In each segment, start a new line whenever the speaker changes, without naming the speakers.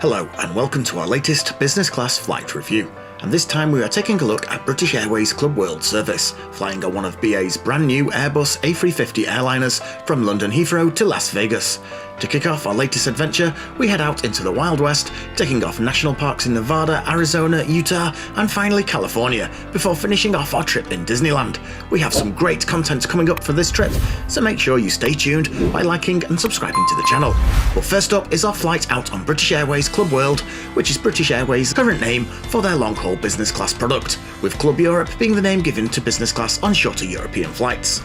Hello and welcome to our latest business class flight review, and this time we are taking a look at British Airways Club World service, flying on one of BA's brand new Airbus A350 airliners from London Heathrow to Las Vegas. To kick off our latest adventure, we head out into the Wild West, taking off national parks in Nevada, Arizona, Utah, and finally California, before finishing off our trip in Disneyland. We have some great content coming up for this trip, so make sure you stay tuned by liking and subscribing to the channel. But first up is our flight out on British Airways Club World, which is British Airways' current name for their long-haul business class product, with Club Europe being the name given to business class on shorter European flights.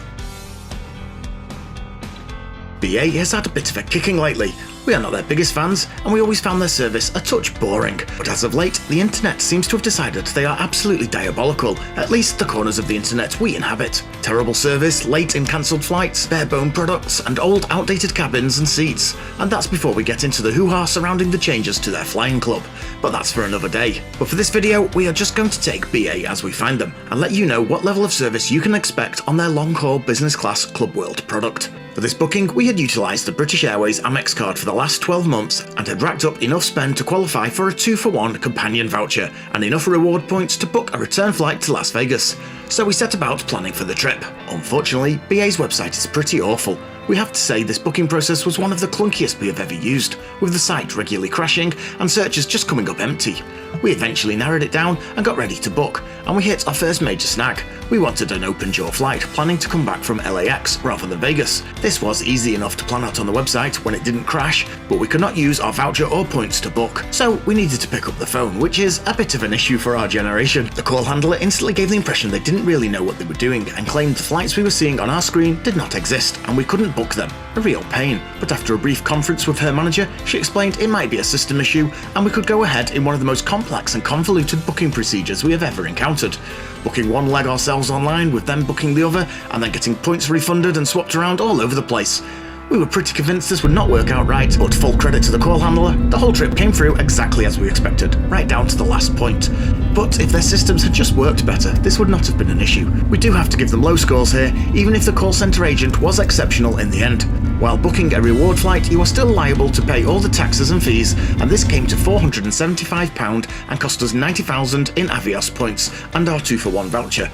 BA has had a bit of a kicking lately. We are not their biggest fans, and we always found their service a touch boring. But as of late, the internet seems to have decided they are absolutely diabolical, at least the corners of the internet we inhabit. Terrible service, late and cancelled flights, bare-bone products, and old outdated cabins and seats. And that's before we get into the hoo-ha surrounding the changes to their flying club. But that's for another day. But for this video, we are just going to take BA as we find them, and let you know what level of service you can expect on their long-haul business class Club World product. For this booking, we had utilised the British Airways Amex card for the last 12 months and had racked up enough spend to qualify for a 2-for-1 companion voucher and enough reward points to book a return flight to Las Vegas. So we set about planning for the trip. Unfortunately, BA's website is pretty awful. We have to say this booking process was one of the clunkiest we have ever used, with the site regularly crashing and searches just coming up empty. We eventually narrowed it down and got ready to book, and we hit our first major snag. We wanted an open jaw flight, planning to come back from LAX rather than Vegas. This was easy enough to plan out on the website when it didn't crash, but we could not use our voucher or points to book, so we needed to pick up the phone, which is a bit of an issue for our generation. The call handler instantly gave the impression they didn't really know what they were doing and claimed the flights we were seeing on our screen did not exist and we couldn't book them. A real pain, but after a brief conference with her manager, she explained it might be a system issue and we could go ahead in one of the most complex and convoluted booking procedures we have ever encountered. Booking one leg ourselves online with them booking the other and then getting points refunded and swapped around all over the place. We were pretty convinced this would not work out right, but full credit to the call handler, the whole trip came through exactly as we expected, right down to the last point. But if their systems had just worked better, this would not have been an issue. We do have to give them low scores here, even if the call centre agent was exceptional in the end. While booking a reward flight, you are still liable to pay all the taxes and fees, and this came to £475 and cost us 90,000 in Avios points and our 2-for-1 voucher.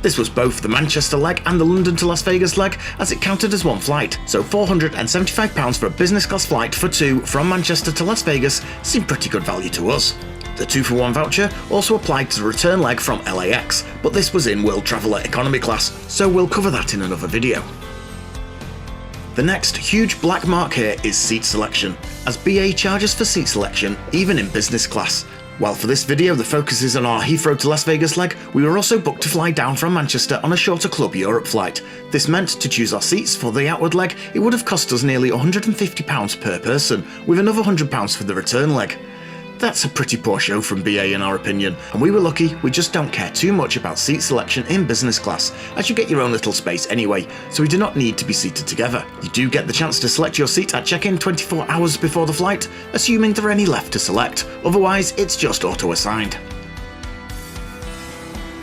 This was both the Manchester leg and the London to Las Vegas leg, as it counted as one flight, so £475 for a business class flight for two from Manchester to Las Vegas seemed pretty good value to us. The 2-for-1 voucher also applied to the return leg from LAX, but this was in World Traveller Economy class, so we'll cover that in another video. The next huge black mark here is seat selection, as BA charges for seat selection even in business class. While for this video the focus is on our Heathrow to Las Vegas leg, we were also booked to fly down from Manchester on a shorter Club Europe flight. This meant to choose our seats for the outward leg, it would have cost us nearly £150 per person, with another £100 for the return leg. That's a pretty poor show from BA in our opinion, and we were lucky we just don't care too much about seat selection in business class, as you get your own little space anyway, so we do not need to be seated together. You do get the chance to select your seat at check-in 24 hours before the flight, assuming there are any left to select, otherwise it's just auto-assigned.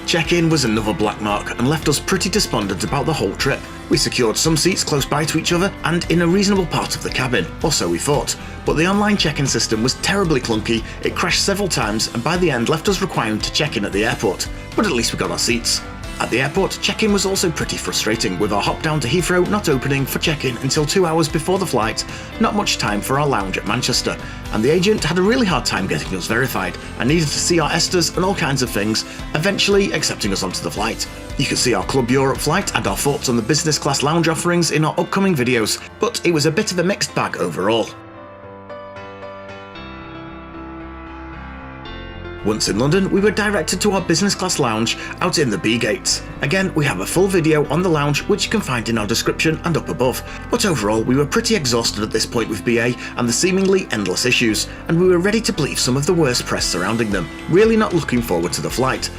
Check-in was another black mark and left us pretty despondent about the whole trip. We secured some seats close by to each other and in a reasonable part of the cabin, or so we thought, but the online check-in system was terribly clunky, it crashed several times and by the end left us requiring to check in at the airport, but at least we got our seats. At the airport, check-in was also pretty frustrating, with our hop down to Heathrow not opening for check-in until 2 hours before the flight, not much time for our lounge at Manchester, and the agent had a really hard time getting us verified and needed to see our ESTAs and all kinds of things, eventually accepting us onto the flight. You can see our Club Europe flight and our thoughts on the business class lounge offerings in our upcoming videos, but it was a bit of a mixed bag overall. Once in London, we were directed to our business class lounge out in the B gates. Again, we have a full video on the lounge which you can find in our description and up above, but overall we were pretty exhausted at this point with BA and the seemingly endless issues, and we were ready to believe some of the worst press surrounding them, really not looking forward to the flight.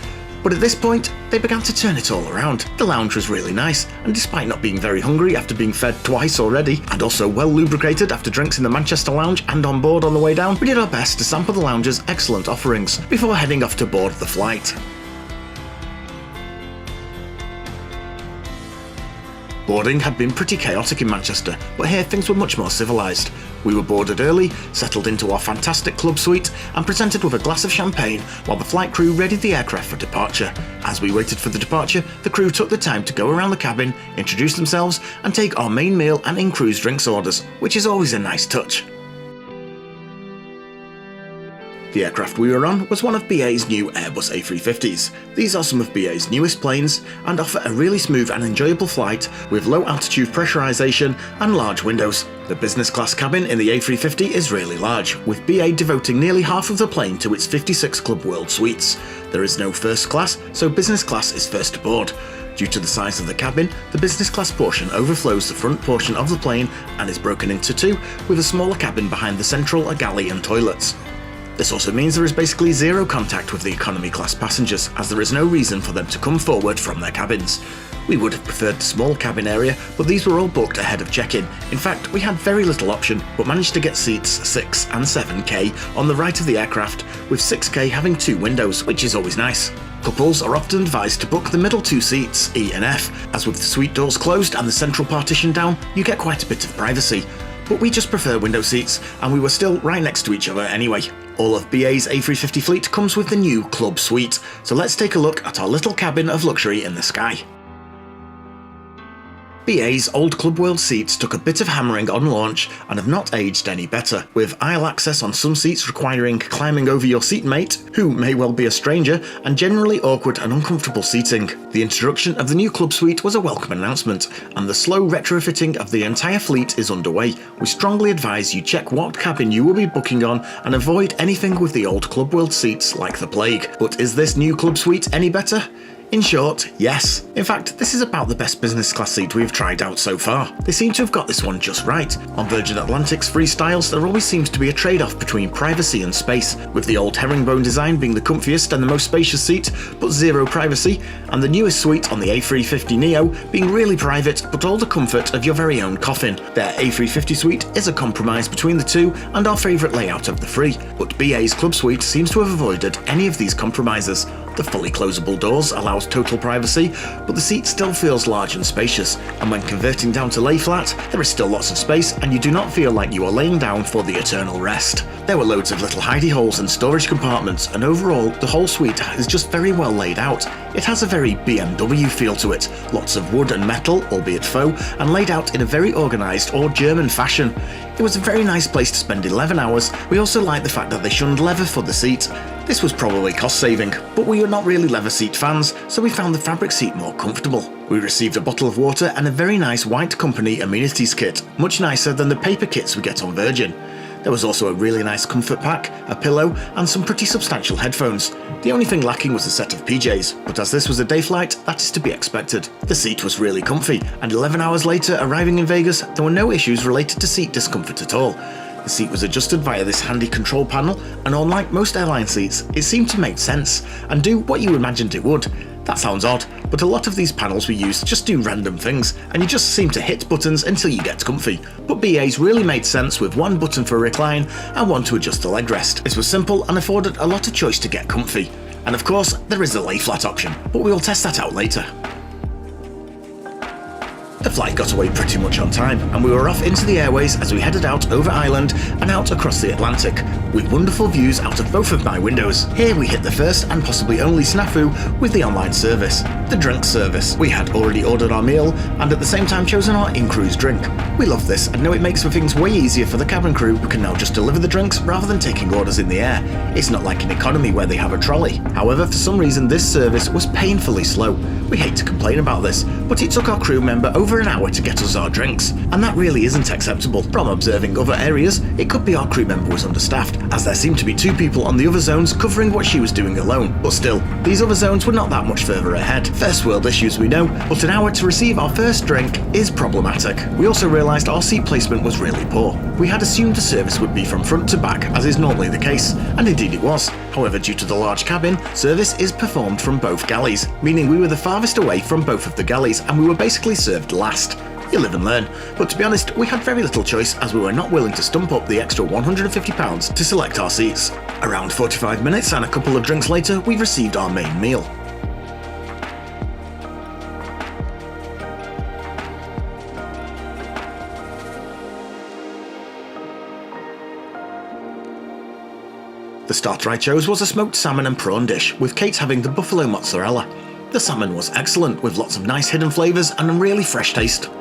But at this point, they began to turn it all around. The lounge was really nice, and despite not being very hungry after being fed twice already, and also well lubricated after drinks in the Manchester lounge and on board on the way down, we did our best to sample the lounge's excellent offerings before heading off to board the flight. Boarding had been pretty chaotic in Manchester, but here things were much more civilised. We were boarded early, settled into our fantastic club suite, and presented with a glass of champagne while the flight crew readied the aircraft for departure. As we waited for the departure, the crew took the time to go around the cabin, introduce themselves, and take our main meal and in-cruise drinks orders, which is always a nice touch. The aircraft we were on was one of BA's new Airbus A350s. These are some of BA's newest planes and offer a really smooth and enjoyable flight with low altitude pressurization and large windows. The business class cabin in the A350 is really large, with BA devoting nearly half of the plane to its 56 Club World suites. There is no first class, so business class is first aboard. Due to the size of the cabin, the business class portion overflows the front portion of the plane and is broken into two, with a smaller cabin behind the central, a galley and toilets. This also means there is basically zero contact with the economy class passengers, as there is no reason for them to come forward from their cabins. We would have preferred the small cabin area, but these were all booked ahead of check-in. In fact, we had very little option, but managed to get seats 6 and 7K on the right of the aircraft, with 6K having 2 windows, which is always nice. Couples are often advised to book the middle 2 seats, E and F, as with the suite doors closed and the central partition down, you get quite a bit of privacy. But we just prefer window seats, and we were still right next to each other anyway. All of BA's A350 fleet comes with the new Club Suite, so let's take a look at our little cabin of luxury in the sky. BA's old Club World seats took a bit of hammering on launch and have not aged any better, with aisle access on some seats requiring climbing over your seatmate, who may well be a stranger, and generally awkward and uncomfortable seating. The introduction of the new Club Suite was a welcome announcement, and the slow retrofitting of the entire fleet is underway. We strongly advise you check what cabin you will be booking on and avoid anything with the old Club World seats like the plague. But is this new Club Suite any better? In short, yes. In fact, this is about the best business class seat we have tried out so far. They seem to have got this one just right. On Virgin Atlantic's free styles, there always seems to be a trade-off between privacy and space, with the old herringbone design being the comfiest and the most spacious seat, but zero privacy, and the newest suite on the A350neo being really private, but all the comfort of your very own coffin. Their A350 suite is a compromise between the two and our favourite layout of the three, but BA's Club Suite seems to have avoided any of these compromises. The fully closable doors allows total privacy, but the seat still feels large and spacious, and when converting down to lay flat, there is still lots of space and you do not feel like you are laying down for the eternal rest. There were loads of little hidey holes and storage compartments, and overall the whole suite is just very well laid out. It has a very BMW feel to it, lots of wood and metal, albeit faux, and laid out in a very organised or German fashion. It was a very nice place to spend 11 hours. We also liked the fact that they shunned leather for the seat. This was probably cost saving, but we were not really leather seat fans, so we found the fabric seat more comfortable. We received a bottle of water and a very nice white company amenities kit, much nicer than the paper kits we get on Virgin. There was also a really nice comfort pack, a pillow, and some pretty substantial headphones. The only thing lacking was a set of PJs, but as this was a day flight, that is to be expected. The seat was really comfy, and 11 hours later, arriving in Vegas, there were no issues related to seat discomfort at all. The seat was adjusted via this handy control panel, and unlike most airline seats, it seemed to make sense and do what you imagined it would. That sounds odd, but a lot of these panels we use just do random things, and you just seem to hit buttons until you get comfy. But BA's really made sense with one button for recline and one to adjust the leg rest. This was simple and afforded a lot of choice to get comfy. And of course, there is the lay flat option, but we will test that out later. The flight got away pretty much on time, and we were off into the airways as we headed out over Ireland and out across the Atlantic, with wonderful views out of both of my windows. Here we hit the first and possibly only snafu with the online service, the drink service. We had already ordered our meal and at the same time chosen our in-cruise drink. We love this and know it makes things way easier for the cabin crew, who can now just deliver the drinks rather than taking orders in the air. It's not like in economy where they have a trolley. However, for some reason this service was painfully slow. We hate to complain about this, but it took our crew member over an hour to get us our drinks, and that really isn't acceptable. From observing other areas, it could be our crew member was understaffed, as there seemed to be 2 people on the other zones covering what she was doing alone. But still, these other zones were not that much further ahead. First world issues we know, but an hour to receive our first drink is problematic. We also realised our seat placement was really poor. We had assumed the service would be from front to back, as is normally the case, and indeed it was. However, due to the large cabin, service is performed from both galleys, meaning we were the farthest away from both of the galleys, and we were basically served last. You live and learn, but to be honest, we had very little choice as we were not willing to stump up the extra £150 to select our seats. Around 45 minutes and a couple of drinks later, we received our main meal. The starter I chose was a smoked salmon and prawn dish, with Kate having the buffalo mozzarella. The salmon was excellent, with lots of nice hidden flavours and a really fresh taste.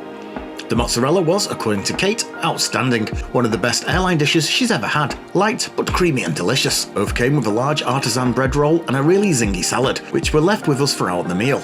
The mozzarella was, according to Kate, outstanding, one of the best airline dishes she's ever had, light but creamy and delicious. Both came with a large artisan bread roll and a really zingy salad, which were left with us throughout the meal.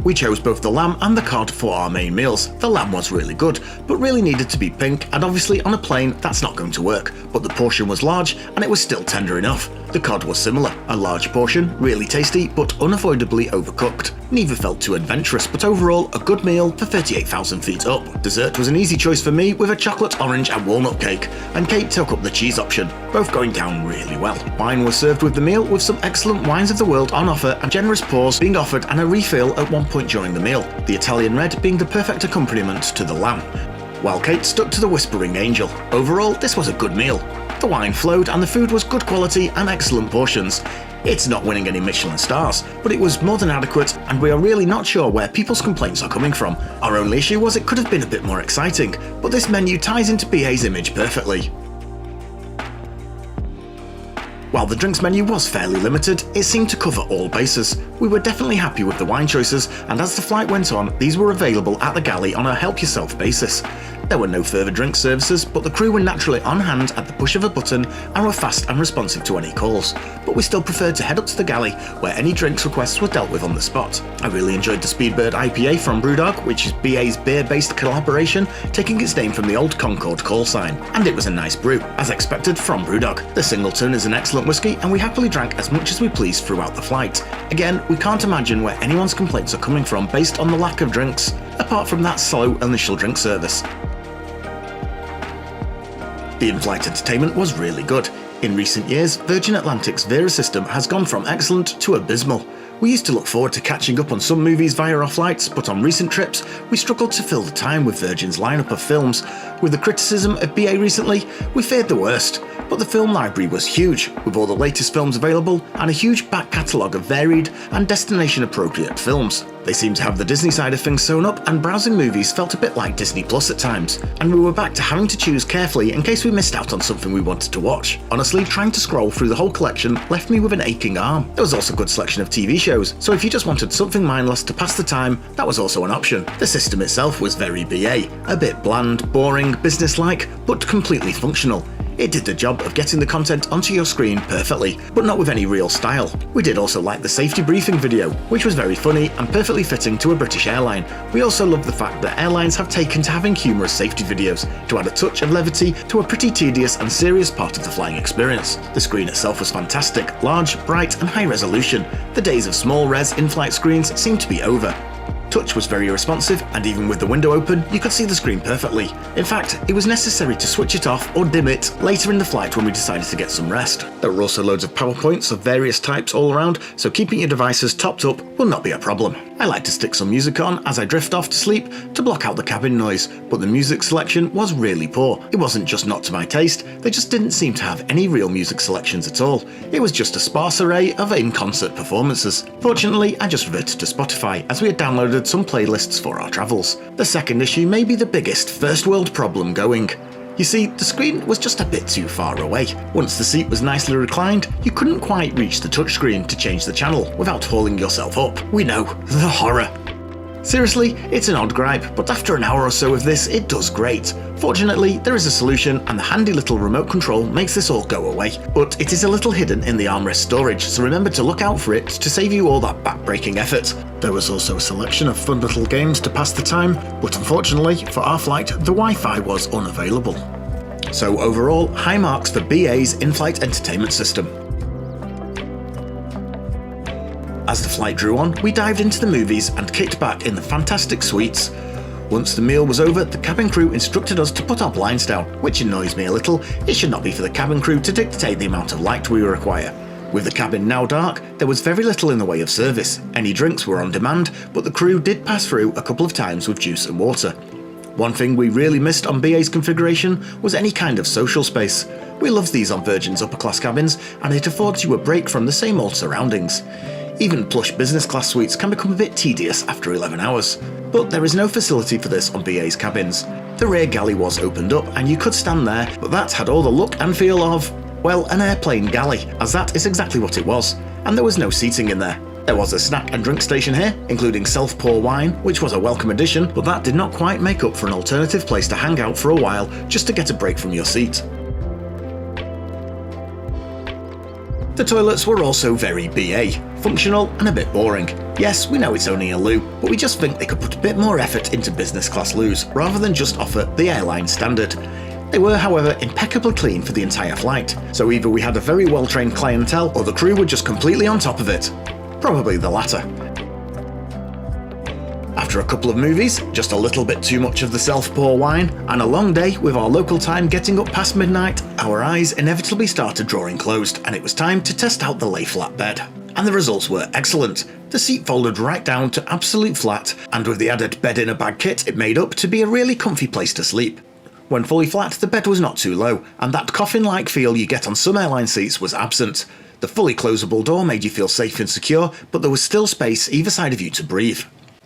We chose both the lamb and the cod for our main meals. The lamb was really good, but really needed to be pink, and obviously on a plane that's not going to work, but the portion was large and it was still tender enough. The cod was similar, a large portion, really tasty, but unavoidably overcooked. Neither felt too adventurous, but overall a good meal for 38,000 feet up. Dessert was an easy choice for me with a chocolate, orange and walnut cake, and Kate took up the cheese option, both going down really well. Wine was served with the meal, with some excellent wines of the world on offer and generous pours being offered and a refill at one point during the meal, the Italian red being the perfect accompaniment to the lamb, while Kate stuck to the Whispering Angel. Overall, this was a good meal. The wine flowed and the food was good quality and excellent portions. It's not winning any Michelin stars, but it was more than adequate, and we are really not sure where people's complaints are coming from. Our only issue was it could have been a bit more exciting, but this menu ties into BA's image perfectly. While the drinks menu was fairly limited, it seemed to cover all bases. We were definitely happy with the wine choices, and as the flight went on, these were available at the galley on a help-yourself basis. There were no further drink services, but the crew were naturally on hand at the push of a button and were fast and responsive to any calls. But we still preferred to head up to the galley, where any drinks requests were dealt with on the spot. I really enjoyed the Speedbird IPA from Brewdog, which is BA's beer-based collaboration, taking its name from the old Concorde call sign. And it was a nice brew, as expected from Brewdog. The Singleton is an excellent whiskey, and we happily drank as much as we pleased throughout the flight. Again, we can't imagine where anyone's complaints are coming from based on the lack of drinks, apart from that slow initial drink service. The Inflight Entertainment was really good. In recent years, Virgin Atlantic's Vera system has gone from excellent to abysmal. We used to look forward to catching up on some movies via our flights, but on recent trips, we struggled to fill the time with Virgin's lineup of films. With the criticism of BA recently, we feared the worst, but the film library was huge, with all the latest films available and a huge back catalogue of varied and destination-appropriate films. They seemed to have the Disney side of things sewn up, and browsing movies felt a bit like Disney Plus at times, and we were back to having to choose carefully in case we missed out on something we wanted to watch. Honestly, trying to scroll through the whole collection left me with an aching arm. There was also a good selection of TV shows, so if you just wanted something mindless to pass the time, that was also an option. The system itself was very BA, a bit bland, boring, businesslike, but completely functional. It did the job of getting the content onto your screen perfectly, but not with any real style. We did also like the safety briefing video, which was very funny and perfectly fitting to a British airline. We also love the fact that airlines have taken to having humorous safety videos to add a touch of levity to a pretty tedious and serious part of the flying experience. The screen itself was fantastic, large, bright and high resolution. The days of small res in-flight screens seemed to be over. Touch was very responsive, and even with the window open, you could see the screen perfectly. In fact, it was necessary to switch it off or dim it later in the flight when we decided to get some rest. There were also loads of PowerPoints of various types all around, so keeping your devices topped up will not be a problem. I like to stick some music on as I drift off to sleep to block out the cabin noise, but the music selection was really poor. It wasn't just not to my taste, they just didn't seem to have any real music selections at all. It was just a sparse array of in-concert performances. Fortunately, I just reverted to Spotify as we had downloaded some playlists for our travels. The second issue may be the biggest first world problem going. You see, the screen was just a bit too far away. Once the seat was nicely reclined, you couldn't quite reach the touchscreen to change the channel without hauling yourself up. We know, the horror. Seriously, it's an odd gripe, but after an hour or so of this, it does great. Fortunately, there is a solution, and the handy little remote control makes this all go away. But it is a little hidden in the armrest storage, so remember to look out for it to save you all that back-breaking effort. There was also a selection of fun little games to pass the time, but unfortunately, for our flight, the Wi-Fi was unavailable. So overall, high marks for BA's in-flight entertainment system. As the flight drew on, we dived into the movies and kicked back in the fantastic suites. Once the meal was over, the cabin crew instructed us to put our blinds down, which annoys me a little. It should not be for the cabin crew to dictate the amount of light we require. With the cabin now dark, there was very little in the way of service. Any drinks were on demand, but the crew did pass through a couple of times with juice and water. One thing we really missed on BA's configuration was any kind of social space. We love these on Virgin's upper class cabins, and it affords you a break from the same old surroundings. Even plush business class suites can become a bit tedious after 11 hours, but there is no facility for this on BA's cabins. The rear galley was opened up and you could stand there, but that had all the look and feel of, well, an airplane galley, as that is exactly what it was, and there was no seating in there. There was a snack and drink station here, including self-pour wine, which was a welcome addition, but that did not quite make up for an alternative place to hang out for a while just to get a break from your seat. The toilets were also very BA, functional and a bit boring. Yes, we know it's only a loo, but we just think they could put a bit more effort into business class loos, rather than just offer the airline standard. They were, however, impeccably clean for the entire flight, so either we had a very well-trained clientele or the crew were just completely on top of it. Probably the latter. After a couple of movies, just a little bit too much of the self-pour wine, and a long day with our local time getting up past midnight, our eyes inevitably started drawing closed and it was time to test out the lay flat bed. And the results were excellent. The seat folded right down to absolute flat, and with the added bed in a bag kit it made up to be a really comfy place to sleep. When fully flat, the bed was not too low, and that coffin-like feel you get on some airline seats was absent. The fully closable door made you feel safe and secure, but there was still space either side of you to breathe.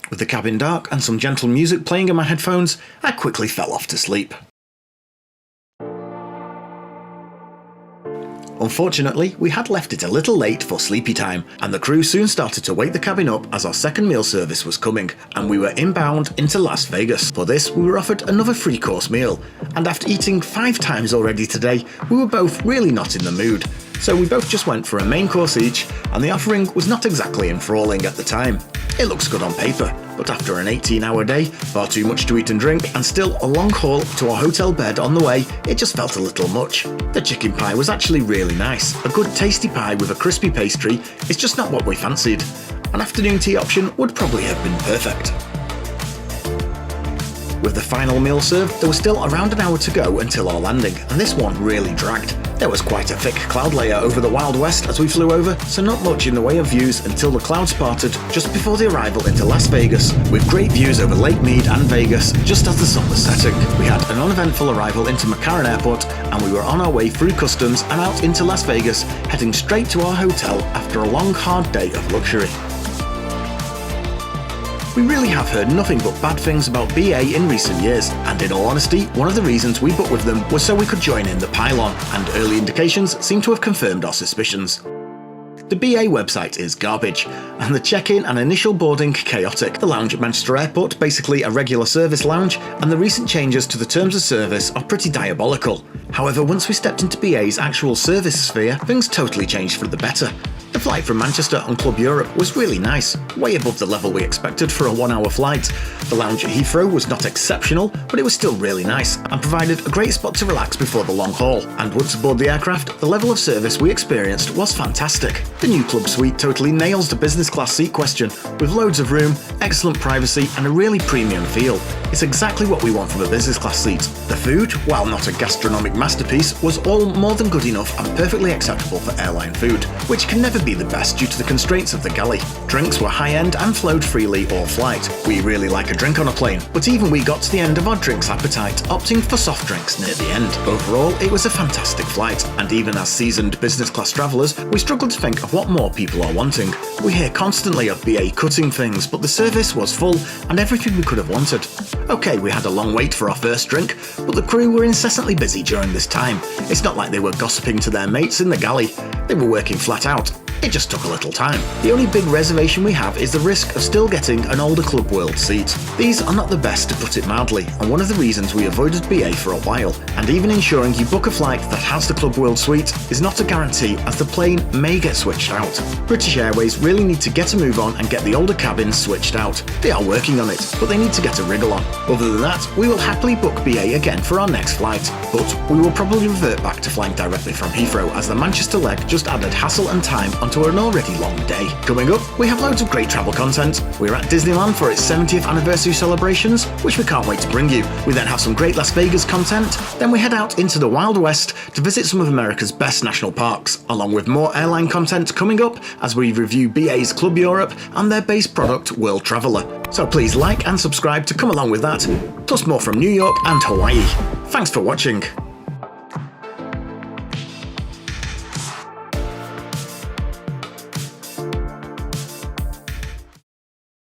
With the cabin dark and some gentle music playing in my headphones, I quickly fell off to sleep. Unfortunately, we had left it a little late for sleepy time, and the crew soon started to wake the cabin up as our second meal service was coming, and we were inbound into Las Vegas. For this, we were offered another 3-course meal, and after eating 5 times already today, we were both really not in the mood. So we both just went for a main course each, and the offering was not exactly enthralling at the time. It looks good on paper, but after an 18-hour day, far too much to eat and drink, and still a long haul to our hotel bed on the way, it just felt a little much. The chicken pie was actually really nice. A good tasty pie with a crispy pastry is just not what we fancied. An afternoon tea option would probably have been perfect. With the final meal served, there was still around an hour to go until our landing, and this one really dragged. There was quite a thick cloud layer over the Wild West as we flew over, so not much in the way of views until the clouds parted just before the arrival into Las Vegas, with great views over Lake Mead and Vegas just as the sun was setting. We had an uneventful arrival into McCarran Airport, and we were on our way through customs and out into Las Vegas, heading straight to our hotel after a long hard day of luxury. We really have heard nothing but bad things about BA in recent years, and in all honesty, one of the reasons we booked with them was so we could join in the pylon, and early indications seem to have confirmed our suspicions. The BA website is garbage, and the check-in and initial boarding chaotic. The lounge at Manchester Airport, basically a regular service lounge, and the recent changes to the terms of service are pretty diabolical. However, once we stepped into BA's actual service sphere, things totally changed for the better. The flight from Manchester on Club Europe was really nice, way above the level we expected for a 1-hour flight. The lounge at Heathrow was not exceptional, but it was still really nice, and provided a great spot to relax before the long haul. And once aboard the aircraft, the level of service we experienced was fantastic. The new club suite totally nails the business class seat question, with loads of room, excellent privacy, and a really premium feel. It's exactly what we want from a business class seat. The food, while not a gastronomic masterpiece, was all more than good enough and perfectly acceptable for airline food, which can never be the best due to the constraints of the galley. Drinks were high-end and flowed freely all flight. We really like a drink on a plane, but even we got to the end of our drinks appetite, opting for soft drinks near the end. Overall, it was a fantastic flight, and even as seasoned business class travellers, we struggle to think of what more people are wanting. We hear constantly of BA cutting things, but the service was full and everything we could have wanted. Okay, we had a long wait for our first drink, but the crew were incessantly busy during this time. It's not like they were gossiping to their mates in the galley. They were working flat out. It just took a little time. The only big reservation we have is the risk of still getting an older Club World seat. These are not the best, to put it mildly, and one of the reasons we avoided BA for a while, and even ensuring you book a flight that has the Club World suite is not a guarantee, as the plane may get switched out. British Airways really need to get a move on and get the older cabins switched out. They are working on it, but they need to get a wriggle on. Other than that, we will happily book BA again for our next flight, but we will probably revert back to flying directly from Heathrow, as the Manchester leg just added hassle and time onto an already long day. Coming up, we have loads of great travel content. We're at Disneyland for its 70th anniversary celebrations, which we can't wait to bring you. We then have some great Las Vegas content, then we head out into the Wild West to visit some of America's best national parks, along with more airline content coming up as we review BA's Club Europe and their base product World Traveller. So please like and subscribe to come along with that, plus more from New York and Hawaii. Thanks for watching.